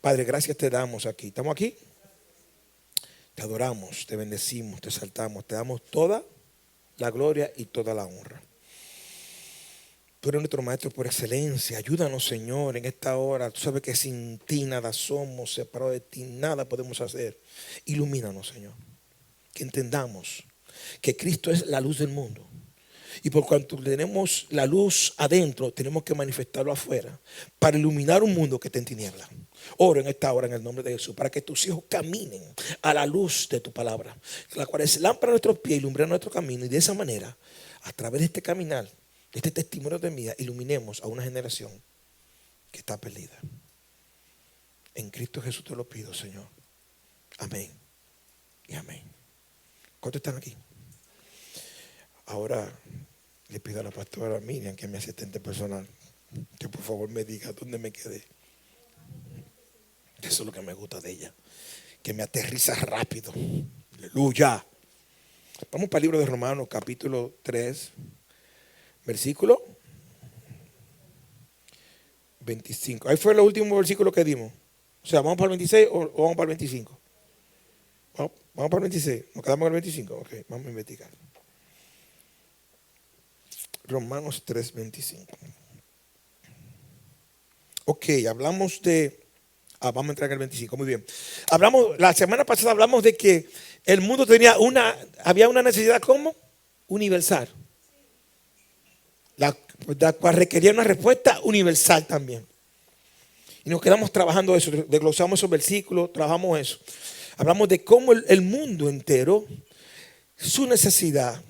Padre, gracias te damos aquí. ¿Estamos aquí? Te adoramos, te bendecimos, te exaltamos, te damos toda la gloria y toda la honra. Tú eres nuestro maestro por excelencia. Ayúdanos, Señor, en esta hora. Tú sabes que sin ti nada somos, separados de ti nada podemos hacer. Ilumínanos, Señor. Que entendamos que Cristo es la luz del mundo. Y por cuanto tenemos la luz adentro, tenemos que manifestarlo afuera para iluminar un mundo que está en tinieblas. Oro en esta hora en el nombre de Jesús para que tus hijos caminen a la luz de tu palabra, la cual es lámpara a nuestros pies y lumbrera nuestro camino. Y de esa manera, a través de este caminar, de este testimonio de vida, iluminemos a una generación que está perdida. En Cristo Jesús te lo pido, Señor. Amén y amén. ¿Cuántos están aquí? Ahora le pido a la pastora Miriam, que es mi asistente personal, que por favor me diga dónde me quedé. Eso es lo que me gusta de ella, que me aterriza rápido. Aleluya. Vamos para el libro de Romanos, capítulo 3, versículo 25. Ahí fue el último versículo que dimos. O sea, ¿vamos para el 26 o vamos para el 25? Vamos para el 26. ¿Nos quedamos en el 25? Ok, vamos a investigar. Romanos 3, 25. Ok, hablamos de... vamos a entrar en el 25, muy bien. La semana pasada hablamos de que el mundo había una necesidad como universal. La cual requería una respuesta universal también. Y nos quedamos trabajando eso, desglosamos esos versículos, trabajamos eso. Hablamos de cómo el mundo entero, su necesidad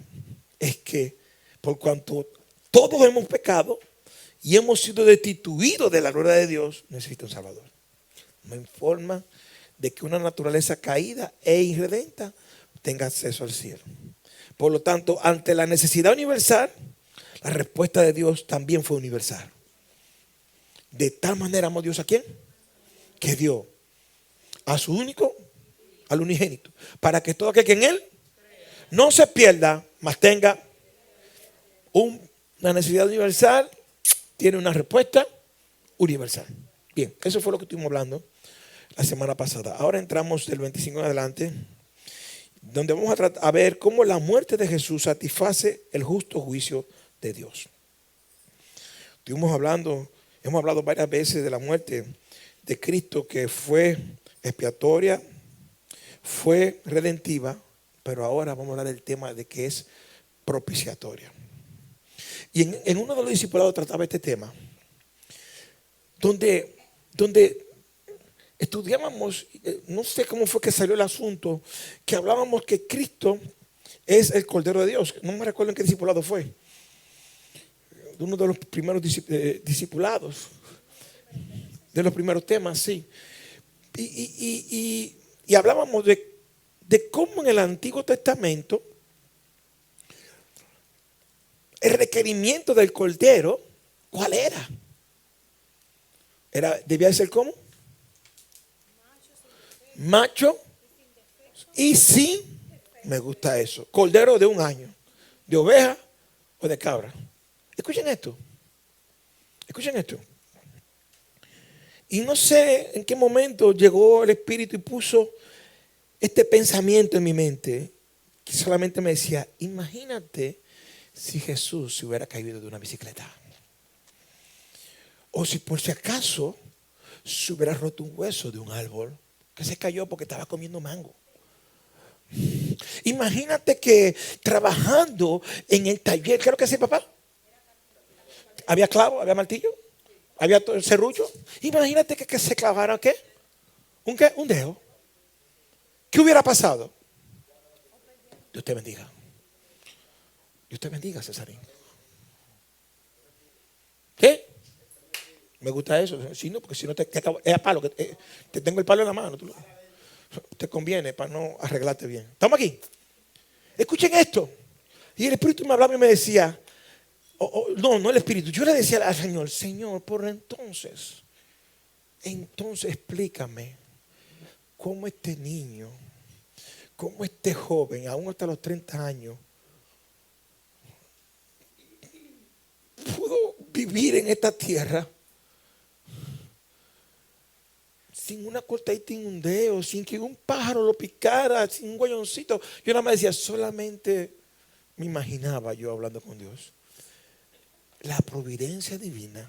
es que por cuanto todos hemos pecado y hemos sido destituidos de la gloria de Dios, necesita un Salvador. No hay forma de que una naturaleza caída e irredenta tenga acceso al cielo. Por lo tanto, ante la necesidad universal, la respuesta de Dios también fue universal. De tal manera amó Dios a quién? Que dio a su único, al unigénito, para que todo aquel que en él no se pierda, mas tenga una necesidad universal, tiene una respuesta universal. Bien, eso fue lo que estuvimos hablando la semana pasada. Ahora entramos del 25 en adelante, donde vamos a ver cómo la muerte de Jesús satisface el justo juicio de Dios. Hemos hablado varias veces de la muerte de Cristo, que fue expiatoria, fue redentiva, pero ahora vamos a hablar del tema de que es propiciatoria. Y en uno de los discipulados trataba este tema, donde estudiábamos, no sé cómo fue que salió el asunto, que hablábamos que Cristo es el Cordero de Dios. No me recuerdo en qué discipulado fue. Uno de los primeros discipulados, de los primeros temas, sí. Y hablábamos de cómo en el Antiguo Testamento el requerimiento del Cordero, ¿cuál era? Debía ser ¿cómo? Macho y sin, me gusta eso, cordero de un año, de oveja o de cabra. Escuchen esto. Y no sé en qué momento llegó el Espíritu y puso este pensamiento en mi mente, que solamente me decía, imagínate si Jesús se hubiera caído de una bicicleta. O si por si acaso se hubiera roto un hueso de un árbol, que se cayó porque estaba comiendo mango. Imagínate que trabajando en el taller, ¿qué es lo que hacía papá? Había clavo, había martillo, había serrucho. Imagínate que se clavara ¿qué? ¿Un qué? Un dedo. ¿Qué hubiera pasado? Dios te bendiga. Dios te bendiga, Cesarín. ¿Qué? Me gusta eso. Si no, porque si no te acabo. Es a palo. Te tengo el palo en la mano. Te conviene para no arreglarte bien. ¿Estamos aquí? Escuchen esto. Y el Espíritu me hablaba y me decía, no el Espíritu. Yo le decía al Señor, Señor, por entonces explícame cómo este niño, cómo este joven, aún hasta los 30 años, pudo vivir en esta tierra sin una cortadita en un dedo, sin que un pájaro lo picara, sin un guayoncito. Yo nada más decía, solamente me imaginaba yo hablando con Dios. La providencia divina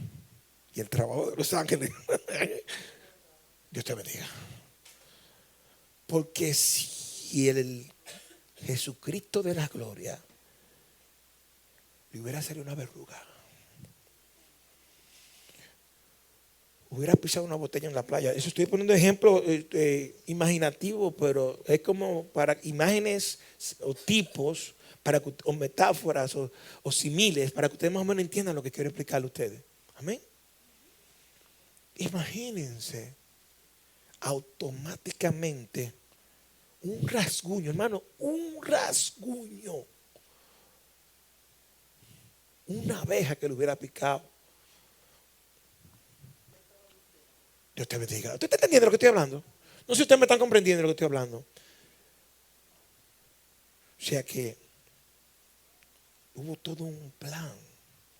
y el trabajo de los ángeles. Dios te bendiga. Porque si el Jesucristo de la gloria le hubiera salido una verruga, hubiera pisado una botella en la playa. Eso estoy poniendo ejemplo imaginativo, pero es como para imágenes o tipos, o metáforas o similes, para que ustedes más o menos entiendan lo que quiero explicarle a ustedes. Amén. Imagínense automáticamente un rasguño, hermano, un rasguño. Una abeja que le hubiera picado. Dios te bendiga. ¿Usted está entendiendo lo que estoy hablando? No sé si ustedes me están comprendiendo lo que estoy hablando. O sea que hubo todo un plan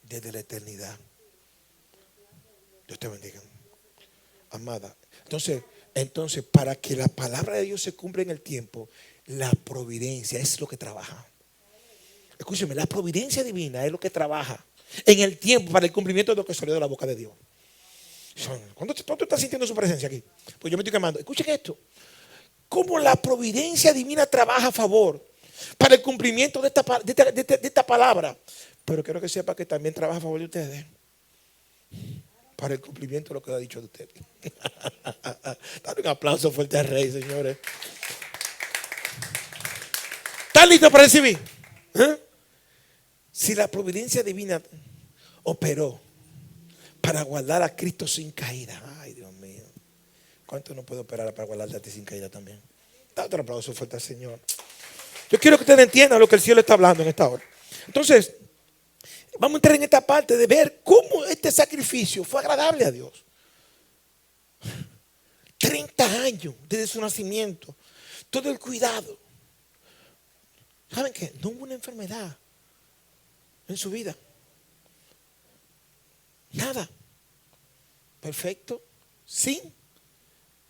desde la eternidad. Dios te bendiga. Amada. Entonces, para que la palabra de Dios se cumpla en el tiempo, la providencia es lo que trabaja. Escúcheme, la providencia divina es lo que trabaja en el tiempo para el cumplimiento de lo que salió de la boca de Dios. ¿Cuánto estás sintiendo su presencia aquí? Pues yo me estoy quemando. Escuchen esto. Cómo la providencia divina trabaja a favor para el cumplimiento de esta palabra. Pero quiero que sepa que también trabaja a favor de ustedes para el cumplimiento de lo que ha dicho de ustedes. Dale un aplauso fuerte al Rey, señores. ¿Están listos para recibir? Si la providencia divina operó para guardar a Cristo sin caída. Ay, Dios mío. ¿Cuánto no puede operar para guardarte a ti sin caída también? Da otro aplauso fuerte al Señor. Yo quiero que ustedes entiendan lo que el cielo está hablando en esta hora. Entonces, vamos a entrar en esta parte de ver cómo este sacrificio fue agradable a Dios. 30 años desde su nacimiento. Todo el cuidado. ¿Saben qué? No hubo una enfermedad en su vida. Nada. Perfecto. Sin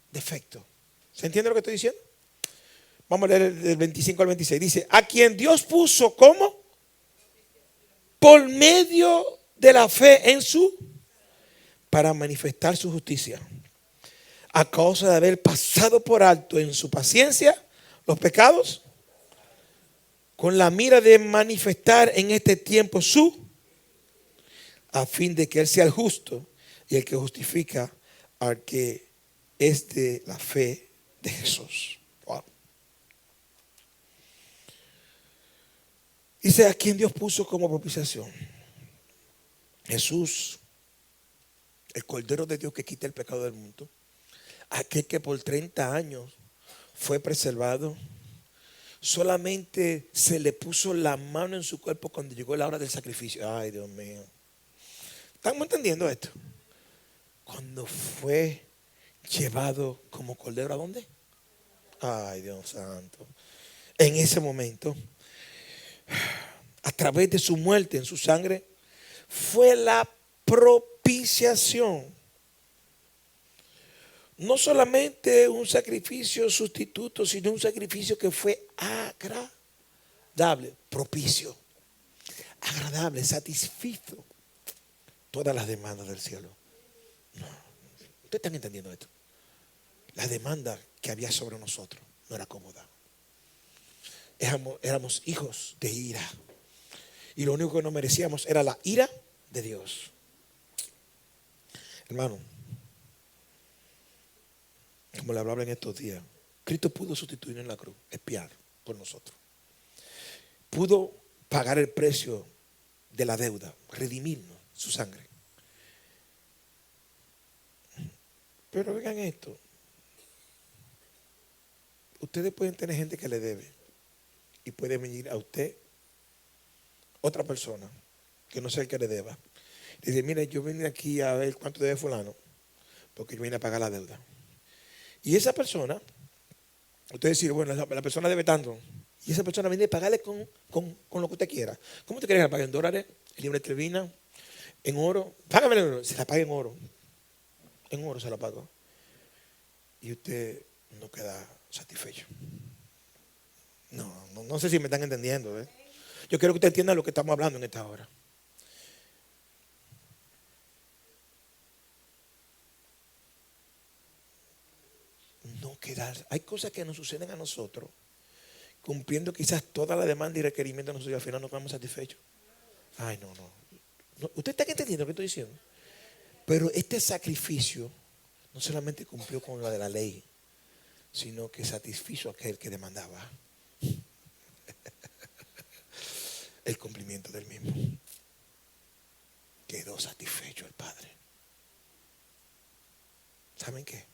defecto. ¿Se entiende lo que estoy diciendo? Vamos a leer del 25 al 26. Dice, a quien Dios puso como por medio de la fe en su, para manifestar su justicia, a causa de haber pasado por alto en su paciencia los pecados, con la mira de manifestar en este tiempo su, a fin de que Él sea el justo y el que justifica al que es de la fe de Jesús. Wow. Dice, a quien Dios puso como propiciación. Jesús, el Cordero de Dios que quita el pecado del mundo. Aquel que por 30 años fue preservado. Solamente se le puso la mano en su cuerpo cuando llegó la hora del sacrificio. Ay, Dios mío. ¿Estamos entendiendo esto? Cuando fue llevado como cordero, ¿a dónde? Ay, Dios santo. En ese momento, a través de su muerte en su sangre, fue la propiciación. No solamente un sacrificio sustituto, sino un sacrificio que fue agradable, propicio, agradable, satisfizo todas las demandas del cielo. No. ¿Ustedes están entendiendo esto? La demanda que había sobre nosotros no era cómoda. Éramos hijos de ira. Y lo único que no merecíamos era la ira de Dios. Hermano, como le hablaba en estos días, Cristo pudo sustituir en la cruz, expiar por nosotros. Pudo pagar el precio de la deuda, redimirnos su sangre. Pero vean esto. Ustedes pueden tener gente que le debe y puede venir a usted otra persona que no sea el que le deba. Dice, mire, yo vine aquí a ver cuánto debe fulano porque yo vine a pagar la deuda. Y esa persona, usted dice, bueno, la persona debe tanto. Y esa persona viene a pagarle con lo que usted quiera. ¿Cómo usted quiere que la pague? ¿En dólares? ¿En libras esterlinas? ¿En oro? Págame en oro. Se la paga en oro. En oro se la pago. y usted no queda satisfecho. No sé si me están entendiendo. Yo quiero que usted entienda lo que estamos hablando en esta hora. No quedar. Hay cosas que nos suceden a nosotros, cumpliendo quizás toda la demanda y requerimiento de nosotros, y al final no quedamos satisfechos. Ay, no. ¿Usted está entendiendo lo que estoy diciendo? Pero este sacrificio no solamente cumplió con la de la ley, sino que satisfizo a aquel que demandaba el cumplimiento del mismo. Quedó satisfecho el Padre. ¿Saben qué?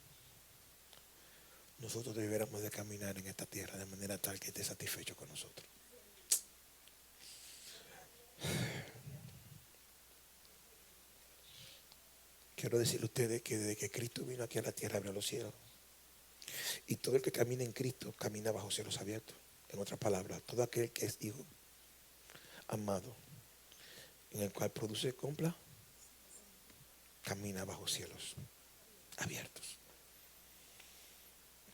Nosotros debiéramos de caminar en esta tierra de manera tal que esté satisfecho con nosotros. Quiero decirle a ustedes que desde que Cristo vino aquí a la tierra abrió los cielos. Y todo el que camina en Cristo camina bajo cielos abiertos. En otras palabras, todo aquel que es hijo amado, en el cual produce compra, camina bajo cielos abiertos.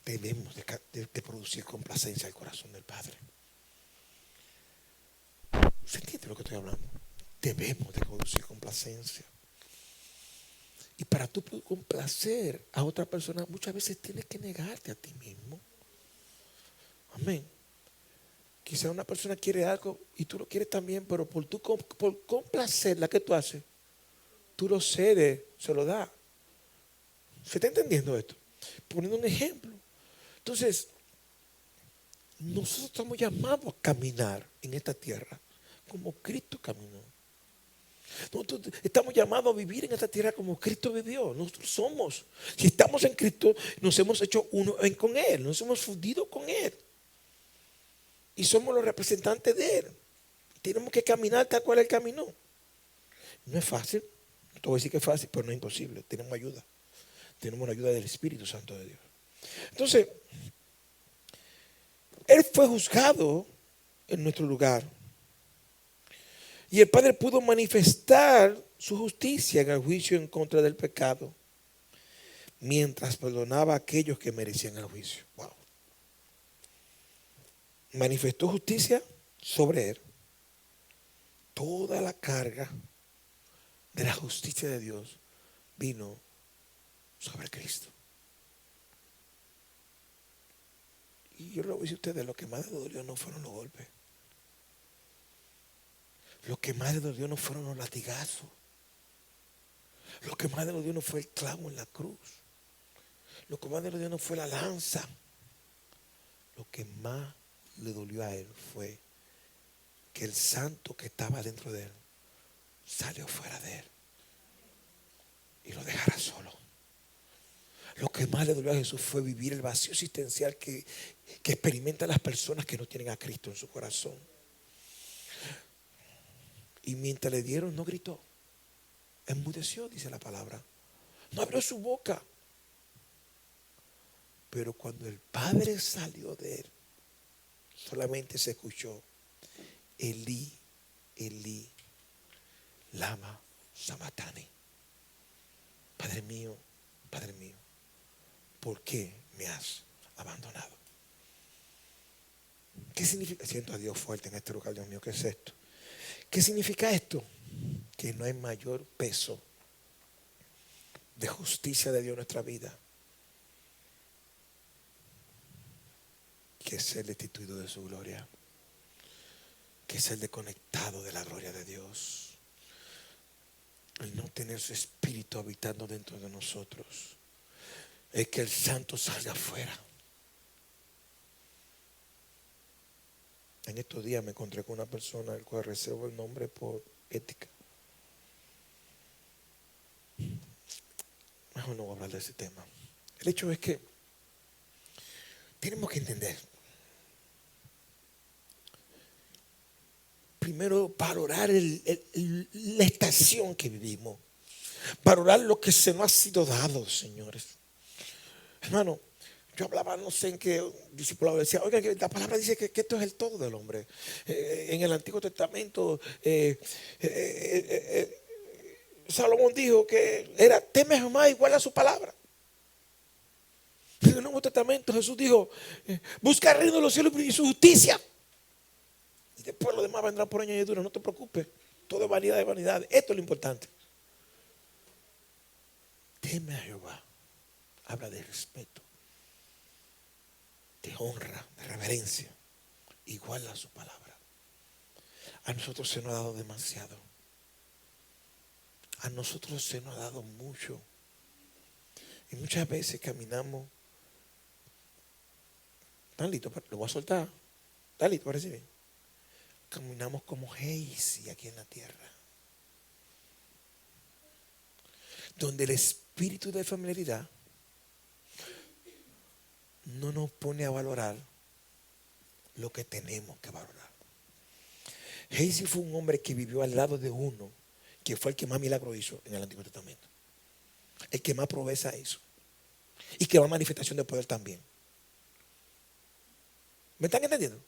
Debemos de producir complacencia al corazón del Padre. ¿Se entiende lo que estoy hablando? Debemos de producir complacencia. Y para tú complacer a otra persona, muchas veces tienes que negarte a ti mismo. Amén. Quizá una persona quiere algo y tú lo quieres también, pero por complacerla, ¿qué tú haces? Tú lo cedes, se lo das. ¿Se está entendiendo esto? Poniendo un ejemplo. Entonces, nosotros estamos llamados a caminar en esta tierra como Cristo caminó. Nosotros estamos llamados a vivir en esta tierra como Cristo vivió. Nosotros somos, si estamos en Cristo, nos hemos hecho uno con Él, nos hemos fundido con Él. Y somos los representantes de Él. Tenemos que caminar tal cual Él caminó. No es fácil, no te voy a decir que es fácil, pero no es imposible. Tenemos ayuda. Tenemos la ayuda del Espíritu Santo de Dios. Entonces, Él fue juzgado en nuestro lugar. Y el Padre pudo manifestar su justicia en el juicio en contra del pecado, mientras perdonaba a aquellos que merecían el juicio. Wow. Manifestó justicia sobre él. Toda la carga de la justicia de Dios vino sobre Cristo. Y yo le voy a decir a ustedes, lo que más le dolió no fueron los golpes. Lo que más le dolió no fueron los latigazos. Lo que más le dolió no fue el clavo en la cruz. Lo que más le dolió no fue la lanza. Lo que más le dolió a él fue que el santo que estaba dentro de él salió fuera de él y lo dejara solo. Lo que más le dolió a Jesús fue vivir el vacío existencial que experimentan las personas que no tienen a Cristo en su corazón. Y mientras le dieron, no gritó. Enmudeció, dice la palabra. No abrió su boca. Pero cuando el Padre salió de él, solamente se escuchó: Elí, Elí, lama sabactani. Padre mío, ¿por qué me has abandonado? ¿Qué significa? Siento a Dios fuerte en este lugar, Dios mío, ¿qué es esto? ¿Qué significa esto? Que no hay mayor peso de justicia de Dios en nuestra vida que ser destituido de su gloria, que ser desconectado de la gloria de Dios, el no tener su espíritu habitando dentro de nosotros, es que el santo salga afuera. En estos días me encontré con una persona al cual reservo el nombre por ética. Mejor no voy a hablar de ese tema. El hecho es que tenemos que entender, primero, valorar la estación que vivimos, valorar lo que se nos ha sido dado, señores. Hermano, yo hablaba, no sé en qué discipulado, decía: oiga, que la palabra dice que esto es el todo del hombre. En el Antiguo Testamento, Salomón dijo que era: teme jamás igual a su palabra. En el Nuevo Testamento Jesús dijo, busca el reino de los cielos y su justicia. Y después lo demás vendrá por añadidura. No te preocupes. Todo es vanidad de vanidades. Esto es lo importante. Teme a Jehová. Habla de respeto, de honra, de reverencia. Igual a su palabra. A nosotros se nos ha dado demasiado. A nosotros se nos ha dado mucho. Y muchas veces caminamos. ¿Están listos? Lo voy a soltar. ¿Están listos para recibir? Caminamos como Geisi aquí en la tierra. Donde el espíritu de familiaridad no nos pone a valorar lo que tenemos que valorar. Geisi fue un hombre que vivió al lado de uno, que fue el que más milagro hizo en el Antiguo Testamento. El que más proeza hizo. Y que más manifestación de poder también. ¿Me están entendiendo?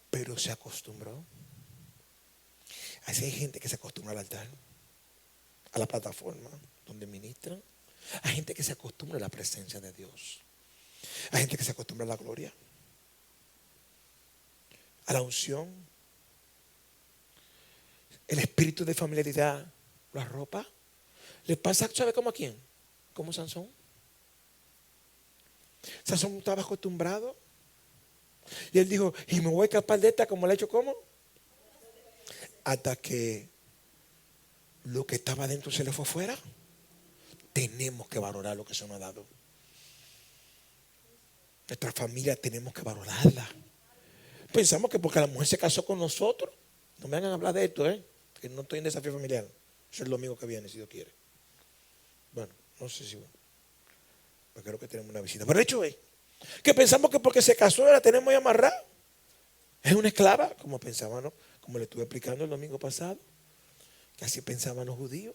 Pero se acostumbró. Así hay gente que se acostumbra al altar, a la plataforma donde ministran. Hay gente que se acostumbra a la presencia de Dios. Hay gente que se acostumbra a la gloria, a la unción. El espíritu de familiaridad lo arropa. ¿Le pasa, sabe cómo a quién? Como Sansón. Sansón estaba acostumbrado. Y él dijo, y me voy a escapar de esta como le he hecho como. Hasta que lo que estaba dentro se le fue fuera. Tenemos que valorar lo que se nos ha dado. Nuestra familia tenemos que valorarla. Pensamos que porque la mujer se casó con nosotros, no me hagan hablar de esto, que no estoy en desafío familiar. Eso es lo domingo que viene, si Dios quiere. Bueno, no sé si porque creo que tenemos una visita. Pero el hecho es que pensamos que porque se casó la tenemos ya amarrada. Es una esclava, como pensaban, ¿no? Como le estuve explicando el domingo pasado, que así pensaban los judíos.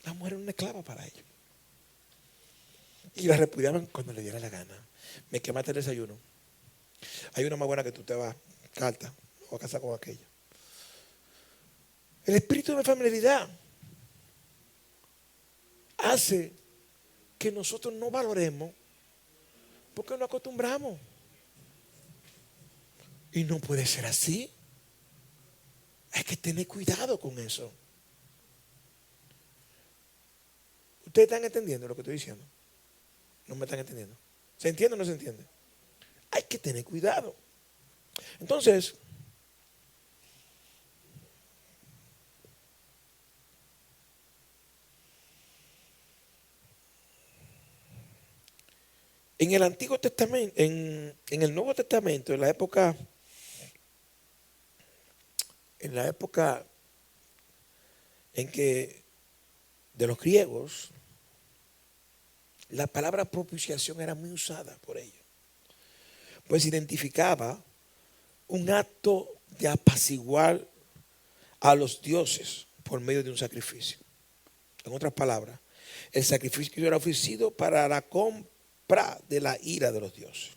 La mujer era una esclava para ellos. Y la repudiaban cuando le diera la gana. Me quemaste el desayuno. Hay una más buena que tú te vas, carta, o a casar con aquella. El espíritu de familiaridad hace que nosotros no valoremos porque nos acostumbramos. Y no puede ser así. Hay que tener cuidado con eso. ¿Ustedes están entendiendo lo que estoy diciendo? ¿No me están entendiendo? ¿Se entiende o no se entiende? Hay que tener cuidado. Entonces, en el Antiguo Testamento, en el Nuevo Testamento, en la época en que de los griegos, la palabra propiciación era muy usada por ellos. Pues identificaba un acto de apaciguar a los dioses por medio de un sacrificio. En otras palabras, el sacrificio era ofrecido para la compra de la ira de los dioses.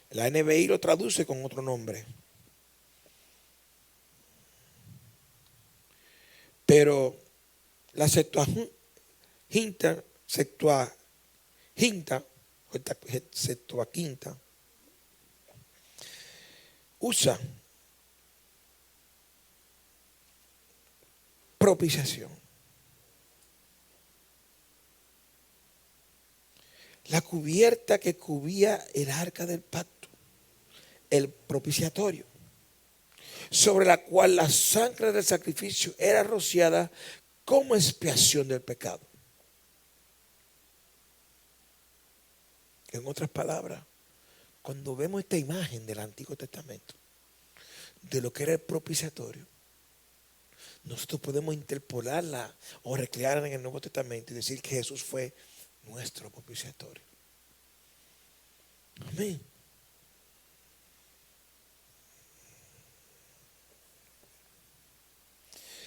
La NBI lo traduce con otro nombre. Pero la Septuaginta usa propiciación. La cubierta que cubría el arca del pacto, el propiciatorio, sobre la cual la sangre del sacrificio era rociada como expiación del pecado. En otras palabras, cuando vemos esta imagen del Antiguo Testamento, de lo que era el propiciatorio, nosotros podemos interpolarla o recrearla en el Nuevo Testamento y decir que Jesús fue nuestro propiciatorio. Amén.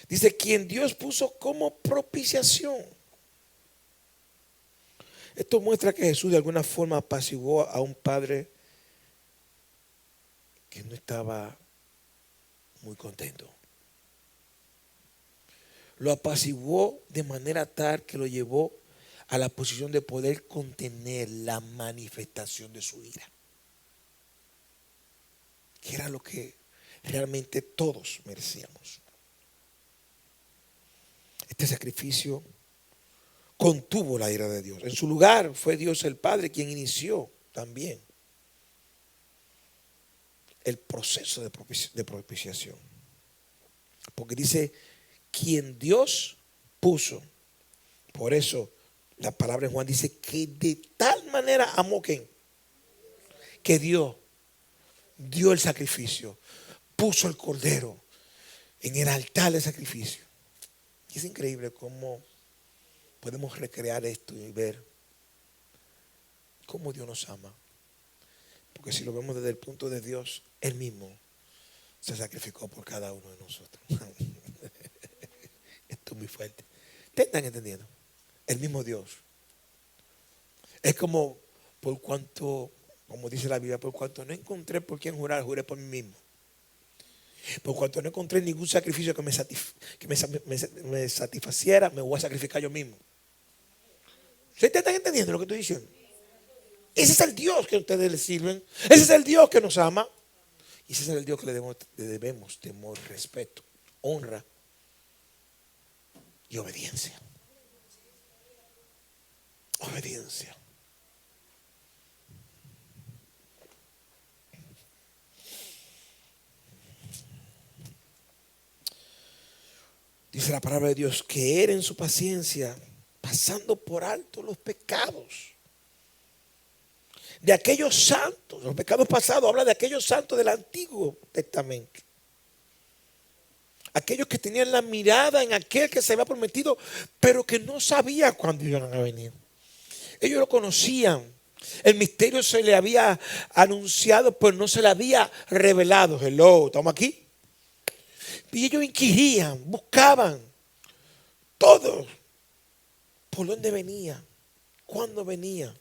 Dice, quien Dios puso como propiciación. Esto muestra que Jesús de alguna forma apaciguó a un padre que no estaba muy contento. lo apaciguó de manera tal que lo llevó a la posición de poder contener la manifestación de su ira, que era lo que realmente todos merecíamos. Este sacrificio contuvo la ira de Dios. En su lugar fue Dios el Padre quien inició también el proceso de propiciación. Porque dice, quien Dios puso. Por eso la palabra en Juan dice que de tal manera amó que dio el sacrificio, puso el cordero en el altar de sacrificio. Y es increíble cómo podemos recrear esto y ver cómo Dios nos ama. Porque si lo vemos desde el punto de Dios, Él mismo se sacrificó por cada uno de nosotros. Esto es muy fuerte. ¿Ustedes están entendiendo? El mismo Dios. Es como por cuanto, como dice la Biblia, por cuanto no encontré por quién jurar, juré por mí mismo. Por cuanto no encontré ningún sacrificio que me satisfaciera, me voy a sacrificar yo mismo. ¿Ustedes están entendiendo lo que estoy diciendo? Ese es el Dios que ustedes le sirven. Ese es el Dios que nos ama. Y ese es el Dios que le debemos temor, respeto, honra y obediencia. Obediencia. Dice la palabra de Dios que era en su paciencia pasando por alto los pecados de aquellos santos. Los pecados pasados habla de aquellos santos del Antiguo Testamento. Aquellos que tenían la mirada en aquel que se había prometido, pero que no sabían cuándo iban a venir. Ellos lo conocían. El misterio se le había anunciado, pero no se le había revelado. Hello, ¿estamos aquí? Y ellos inquirían, buscaban todo. ¿Por dónde venía? ¿Cuándo venía?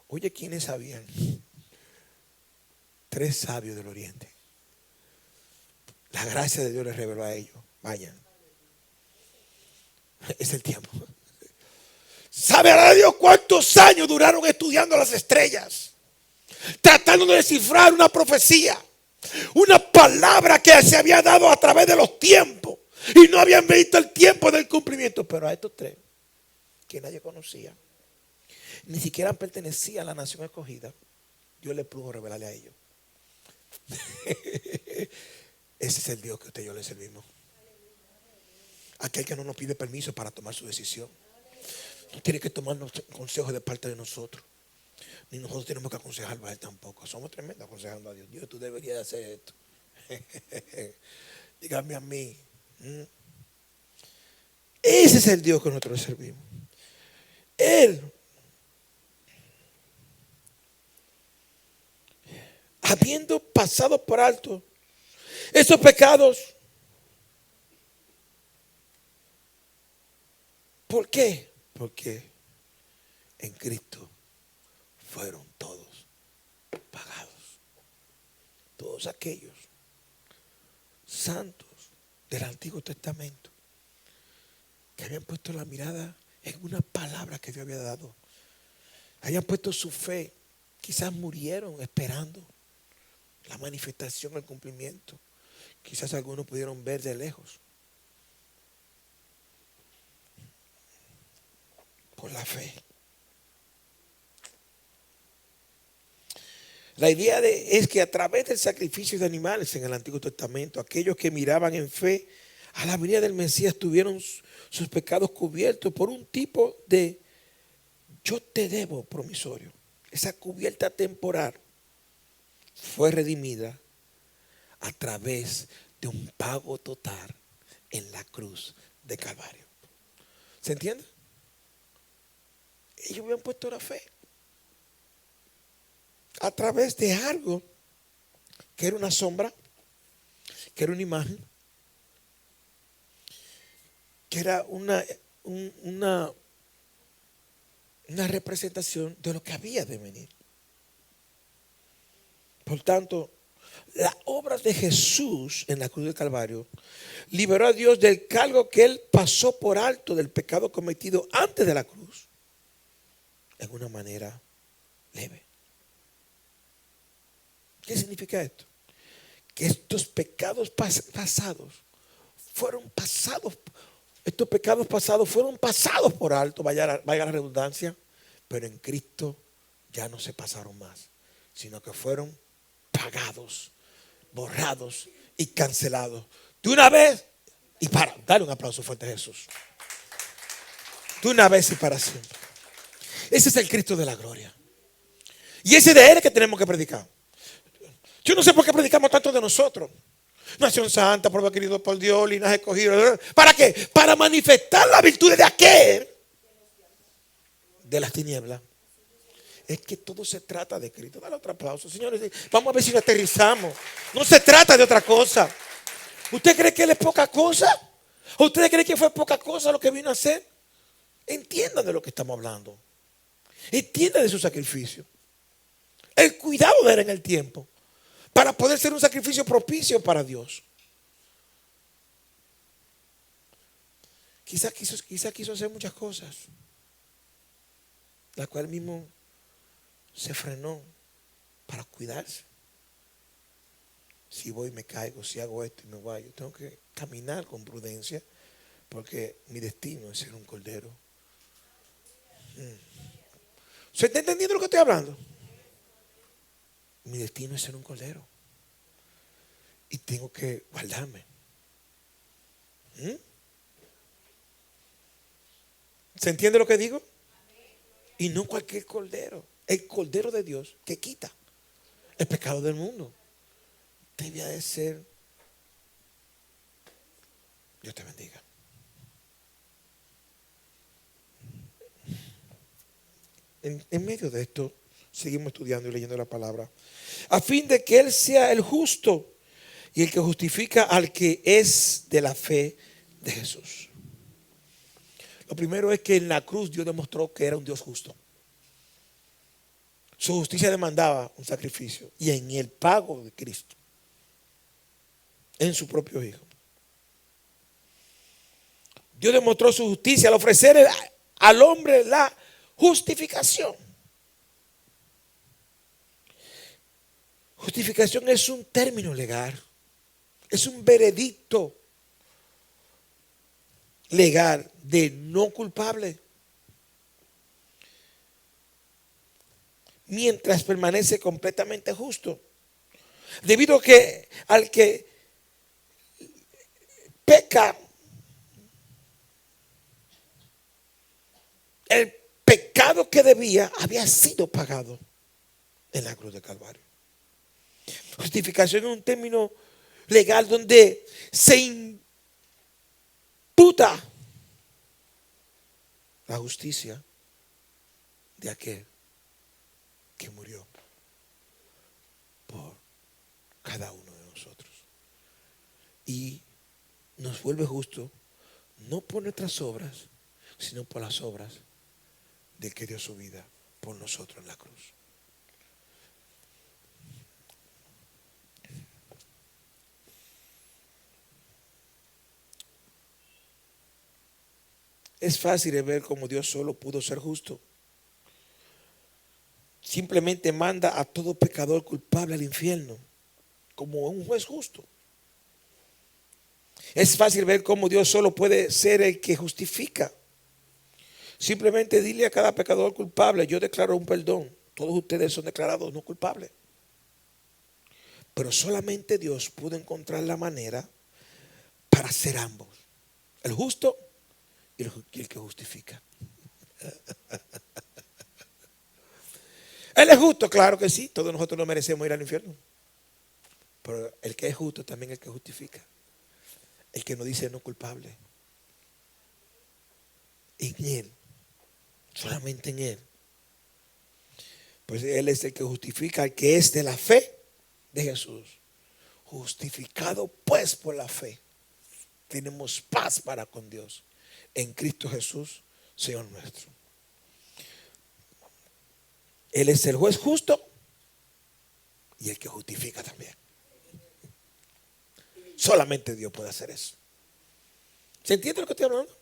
Oye, ¿quiénes sabían? 3 sabios del oriente. La gracia de Dios les reveló a ellos. Vayan. Es el tiempo. ¿Sabe Dios cuántos años duraron estudiando las estrellas? Tratando de descifrar una profecía. Una palabra que se había dado a través de los tiempos. Y no habían visto el tiempo del cumplimiento. Pero a estos 3, que nadie conocía, ni siquiera pertenecía a la nación escogida, Dios le pudo revelarle a ellos. Ese es el Dios que usted y yo le servimos. Aquel que no nos pide permiso para tomar su decisión. No tiene que tomarnos consejos de parte de nosotros. Ni nosotros tenemos que aconsejarlo a Él tampoco. Somos tremendos aconsejando a Dios. Dios, tú deberías hacer esto. Dígame a mí. Ese es el Dios que nosotros servimos. Él, habiendo pasado por alto esos pecados, ¿por qué? Porque en Cristo fueron todos pagados. Todos aquellos santos del Antiguo Testamento que habían puesto la mirada en una palabra que Dios había dado, habían puesto su fe, quizás murieron esperando la manifestación, el cumplimiento. Quizás algunos pudieron ver de lejos por la fe. La idea es que a través del sacrificio de animales en el Antiguo Testamento, aquellos que miraban en fe a la venida del Mesías tuvieron sus pecados cubiertos por un tipo de yo te debo promisorio. Esa cubierta temporal fue redimida a través de un pago total en la cruz de Calvario. ¿Se entiende? Ellos habían puesto la fe a través de algo que era una sombra, que era una imagen, que era una representación de lo que había de venir. Por tanto, La obra de Jesús en la cruz del Calvario liberó a Dios del cargo que Él pasó por alto del pecado cometido antes de la cruz en una manera leve. ¿Qué significa esto? Que estos pecados pasados fueron pasados, estos pecados pasados fueron pasados por alto, vaya la redundancia, pero en Cristo ya no se pasaron más, sino que fueron pagados, borrados y cancelados de una vez y para. Dale un aplauso fuerte a Jesús. De una vez y para siempre. Ese es el Cristo de la gloria. Y ese de Él es que tenemos que predicar. Yo no sé por qué predicamos tanto de nosotros. Nación santa, pueblo querido por Dios, linaje escogido. ¿Para qué? Para manifestar la virtud de aquel de las tinieblas. Es que todo se trata de Cristo. Dale otro aplauso, señores. Vamos a ver si lo aterrizamos. No se trata de otra cosa. ¿Usted cree que Él es poca cosa? ¿O usted cree que fue poca cosa lo que vino a hacer? Entiendan de lo que estamos hablando. Entiendan de su sacrificio. El cuidado de Él en el tiempo. Para poder ser un sacrificio propicio para Dios. Quizás quiso hacer muchas cosas, la cual mismo se frenó para cuidarse. Si voy y me caigo, si hago esto y me voy, yo tengo que caminar con prudencia, porque mi destino es ser un cordero. ¿Se está entendiendo lo que estoy hablando? Mi destino es ser un cordero. Y tengo que guardarme. ¿Se entiende lo que digo? Y no cualquier cordero. El cordero de Dios que quita el pecado del mundo. Debía de ser. Dios te bendiga. En medio de esto, seguimos estudiando y leyendo la palabra. A fin de que Él sea el justo y el que justifica al que es de la fe de Jesús. Lo primero es que en la cruz Dios demostró que era un Dios justo. Su justicia demandaba un sacrificio. Y en el pago de Cristo, en su propio Hijo, Dios demostró su justicia al ofrecer al hombre la justificación. Justificación es un término legal. Es un veredicto legal de no culpable. Mientras permanece completamente justo. Debido a que al que peca, el pecado que debía había sido pagado en la cruz de Calvario. Justificación es un término legal donde se imputa la justicia de aquel que murió por cada uno de nosotros y nos vuelve justo no por nuestras obras, sino por las obras del que dio su vida por nosotros en la cruz. Es fácil de ver cómo Dios solo pudo ser justo. Simplemente manda a todo pecador culpable al infierno, como un juez justo. Es fácil ver cómo Dios solo puede ser el que justifica. Simplemente dile a cada pecador culpable: yo declaro un perdón. Todos ustedes son declarados no culpables. Pero solamente Dios pudo encontrar la manera para ser ambos: el justo y el que justifica. Él es justo, claro que sí. Todos nosotros no merecemos ir al infierno. Pero el que es justo también es el que justifica. El que nos dice no culpable. En Él. Solamente en Él. Pues Él es el que justifica al que es de la fe de Jesús. Justificado pues por la fe, tenemos paz para con Dios en Cristo Jesús, Señor nuestro. Él es el juez justo y el que justifica también. Solamente Dios puede hacer eso. ¿Se entiende lo que estoy hablando?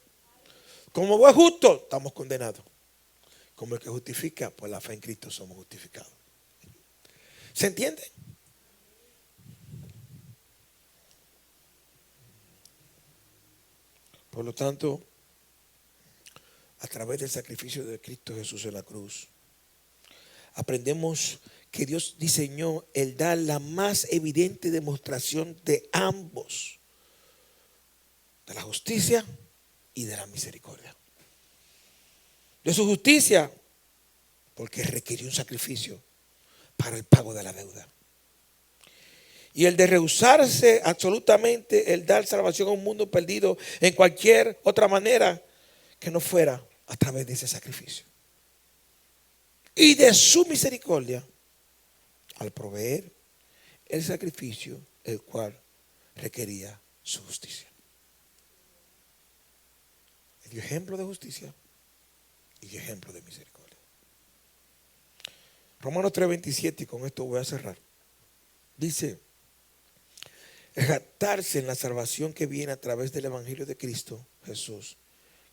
Como buen justo, estamos condenados. Como el que justifica, por la fe en Cristo somos justificados. ¿Se entiende? Por lo tanto, a través del sacrificio de Cristo Jesús en la cruz, aprendemos que Dios diseñó el dar la más evidente demostración de ambos, de la justicia y de la misericordia. De su justicia, porque requirió un sacrificio para el pago de la deuda. Y el de rehusarse absolutamente el dar salvación a un mundo perdido en cualquier otra manera que no fuera a través de ese sacrificio. Y de su misericordia al proveer el sacrificio el cual requería su justicia. El ejemplo de justicia y ejemplo de misericordia. Romanos 3:27, y con esto voy a cerrar. Dice: jactarse en la salvación que viene a través del Evangelio de Cristo Jesús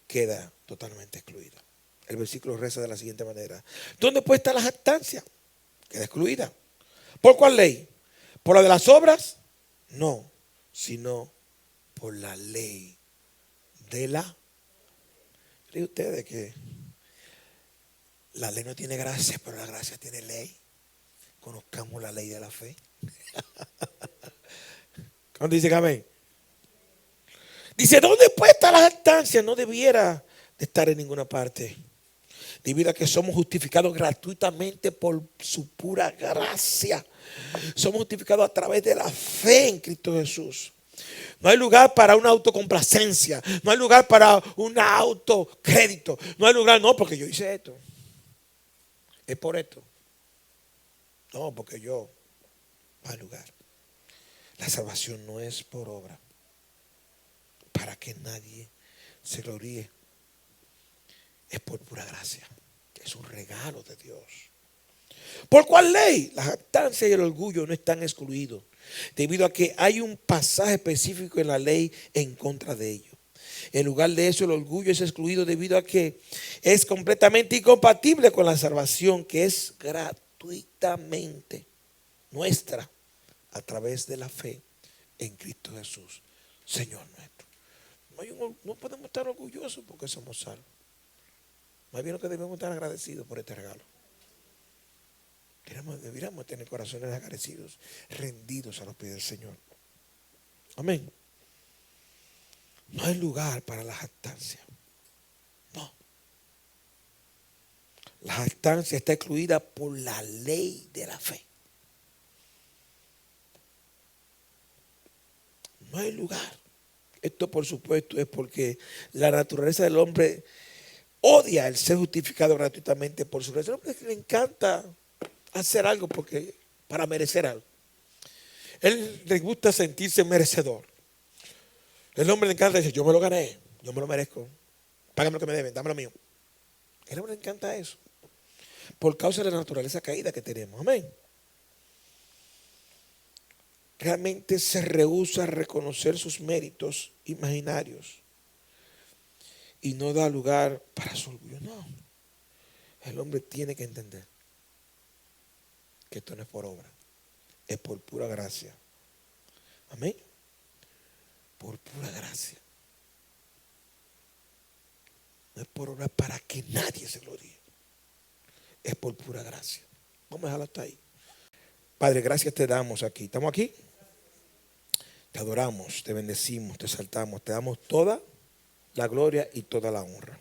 queda totalmente excluida. El versículo reza de la siguiente manera: ¿dónde puede estar la jactancia? Queda excluida. ¿Por cuál ley? ¿Por la de las obras? No, sino por la ley de la... ¿Creen ustedes que la ley no tiene gracia, pero la gracia tiene ley? Conozcamos la ley de la fe. ¿Cuándo dice amén? Dice: ¿dónde puede estar la jactancia? No debiera de estar en ninguna parte, debido a que somos justificados gratuitamente por su pura gracia. Somos justificados a través de la fe en Cristo Jesús. No hay lugar para una autocomplacencia, no hay lugar para un autocrédito, no hay lugar, no, porque yo hice esto, es por esto, no, porque yo, no hay lugar. La salvación no es por obra, para que nadie se gloríe. Es por pura gracia. Es un regalo de Dios. ¿Por cuál ley? La jactancia y el orgullo no están excluidos, debido a que hay un pasaje específico en la ley en contra de ello. En lugar de eso, el orgullo es excluido debido a que es completamente incompatible con la salvación, que es gratuitamente nuestra a través de la fe en Cristo Jesús, Señor nuestro. No podemos estar orgullosos porque somos salvos. Más bien lo que debemos estar agradecidos por este regalo. Deberíamos tener corazones agradecidos, rendidos a los pies del Señor. Amén. No hay lugar para la jactancia. No. La jactancia está excluida por la ley de la fe. No hay lugar. Esto, por supuesto, es porque la naturaleza del hombre odia el ser justificado gratuitamente por su gracia. El hombre le encanta hacer algo para merecer algo. Él le gusta sentirse merecedor. El hombre le encanta decir: yo me lo gané, yo me lo merezco, págame lo que me deben, dame lo mío. El hombre le encanta eso, por causa de la naturaleza caída que tenemos. Amén. Realmente se rehúsa a reconocer sus méritos imaginarios y no da lugar para su orgullo. No, el hombre tiene que entender que esto no es por obra, es por pura gracia. Amén. Por pura gracia. No es por obra para que nadie se gloríe. Es por pura gracia. Vamos a dejarlo hasta ahí. Padre, gracias te damos aquí. ¿Estamos aquí? Te adoramos, te bendecimos, te exaltamos, te damos toda la gloria y toda la honra.